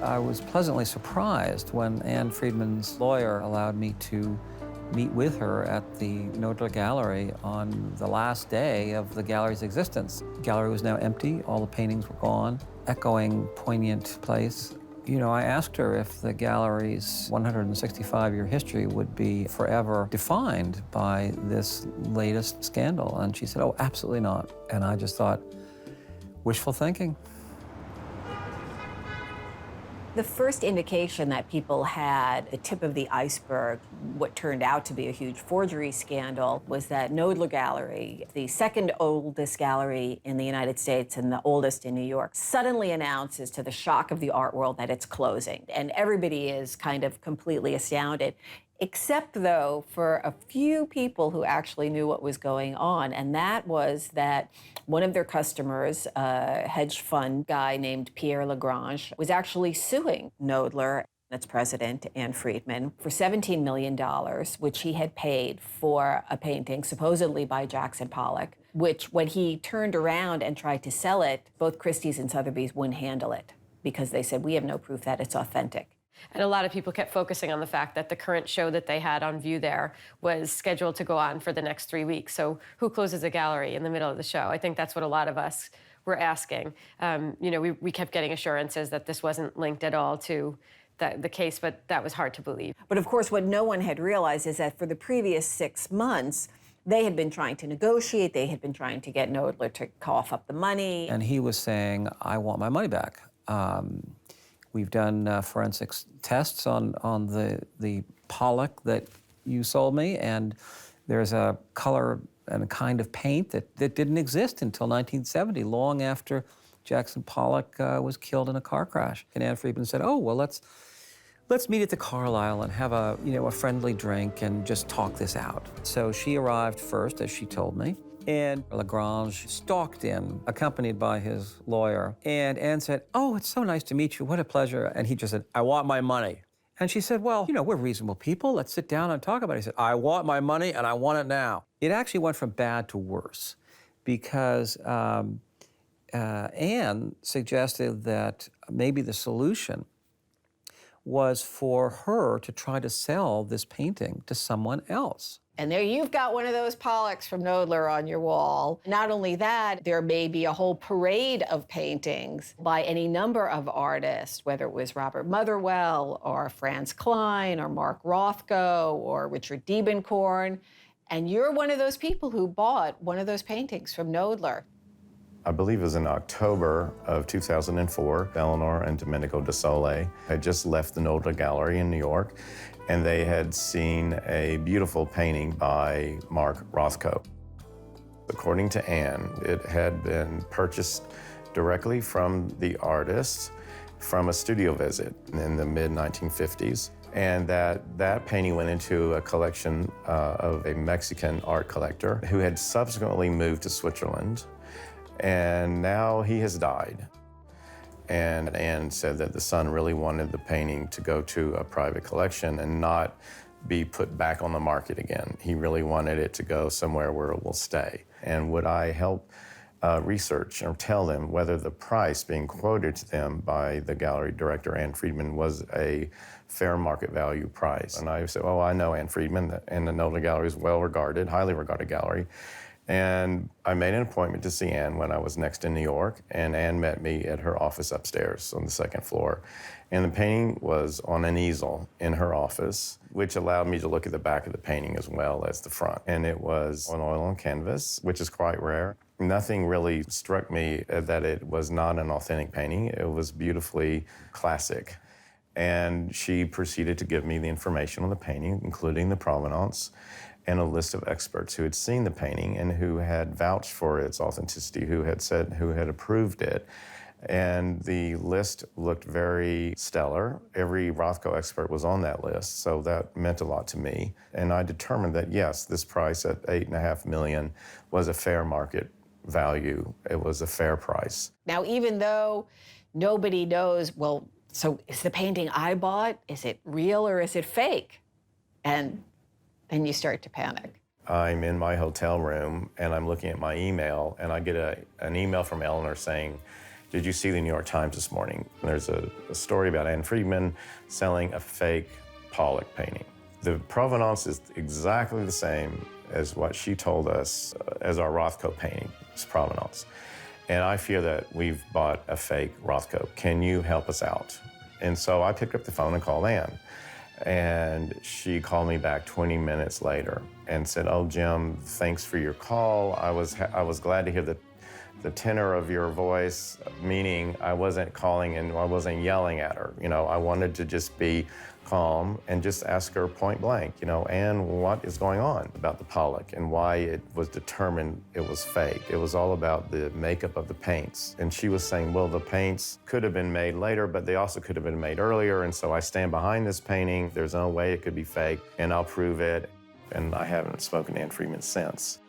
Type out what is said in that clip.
I was pleasantly surprised when Anne Friedman's lawyer allowed me to meet with her at the Knoedler Gallery on the last day of the gallery's existence. The gallery was now empty, all the paintings were gone, echoing poignant place. You know, I asked her if the gallery's 165-year history would be forever defined by this latest scandal, and she said, oh, absolutely not. And I just thought, wishful thinking. The first indication that people had the tip of the iceberg, what turned out to be a huge forgery scandal, was that Knoedler Gallery, the second oldest gallery in the United States and the oldest in New York, suddenly announces to the shock of the art world that it's closing. And everybody is kind of completely astounded, except, though, for a few people who actually knew what was going on. And that was that one of their customers, a hedge fund guy named Pierre Lagrange, was actually suing Knoedler, its president, Anne Friedman, for $17 million, which he had paid for a painting supposedly by Jackson Pollock, which when he turned around and tried to sell it, both Christie's and Sotheby's wouldn't handle it because they said, we have no proof that it's authentic. And a lot of people kept focusing on the fact that the current show that they had on view there was scheduled to go on for the next 3 weeks. So who closes a gallery in the middle of the show? I think that's what a lot of us were asking. You know, we kept getting assurances that this wasn't linked at all to the case, but that was hard to believe. But of course, what no one had realized is that for the previous 6 months, they had been trying to negotiate. They had been trying to get Knoedler to cough up the money. And he was saying, I want my money back. We've done forensics tests on the Pollock that you sold me, and there's a color and a kind of paint that didn't exist until 1970, long after Jackson Pollock was killed in a car crash. And Anne Friedman said, oh, well, let's meet at the Carlisle and have a friendly drink and just talk this out. So she arrived first, as she told me. And Lagrange stalked in, accompanied by his lawyer. And Anne said, oh, it's so nice to meet you. What a pleasure. And he just said, I want my money. And she said, well, we're reasonable people. Let's sit down and talk about it. He said, I want my money and I want it now. It actually went from bad to worse because Anne suggested that maybe the solution was for her to try to sell this painting to someone else. And there you've got one of those Pollocks from Knoedler on your wall. Not only that, there may be a whole parade of paintings by any number of artists, whether it was Robert Motherwell or Franz Klein or Mark Rothko or Richard Diebenkorn. And you're one of those people who bought one of those paintings from Knoedler. I believe it was in October of 2004. Eleanor and Domenico De Sole had just left the Knoedler Gallery in New York, and they had seen a beautiful painting by Mark Rothko. According to Anne, it had been purchased directly from the artist from a studio visit in the mid-1950s, and that painting went into a collection of a Mexican art collector who had subsequently moved to Switzerland. And now he has died. And Anne said that the son really wanted the painting to go to a private collection and not be put back on the market again. He really wanted it to go somewhere where it will stay. And would I help research or tell them whether the price being quoted to them by the gallery director, Anne Friedman, was a fair market value price? And I said, oh, I know Anne Friedman, and the Knoedler Gallery is well-regarded, highly regarded gallery. And I made an appointment to see Anne when I was next in New York, and Anne met me at her office upstairs on the second floor. And the painting was on an easel in her office, which allowed me to look at the back of the painting as well as the front. And it was on oil and canvas, which is quite rare. Nothing really struck me that it was not an authentic painting. It was beautifully classic. And she proceeded to give me the information on the painting, including the provenance, and a list of experts who had seen the painting and who had vouched for its authenticity, who had approved it. And the list looked very stellar. Every Rothko expert was on that list, so that meant a lot to me. And I determined that, yes, this price at $8.5 million was a fair market value. It was a fair price. Now, even though nobody knows, well, so is the painting I bought, is it real or is it fake? And then you start to panic. I'm in my hotel room and I'm looking at my email, and I get an email from Eleanor saying, Did you see the New York Times this morning? There's a story about Anne Friedman selling a fake Pollock painting. The provenance is exactly the same as what she told us as our Rothko painting's provenance. And I fear that we've bought a fake Rothko. Can you help us out? And so I picked up the phone and called Anne. And she called me back 20 minutes later and said, "Oh, Jim, thanks for your call. I was glad to hear the tenor of your voice," meaning I wasn't calling and I wasn't yelling at her. You know, I wanted to just be calm and just ask her point blank, you know, "Anne, what is going on about the Pollock and why it was determined it was fake?" It was all about the makeup of the paints. And she was saying, "Well, the paints could have been made later, but they also could have been made earlier. And so I stand behind this painting. There's no way it could be fake, and I'll prove it." And I haven't spoken to Anne Friedman since.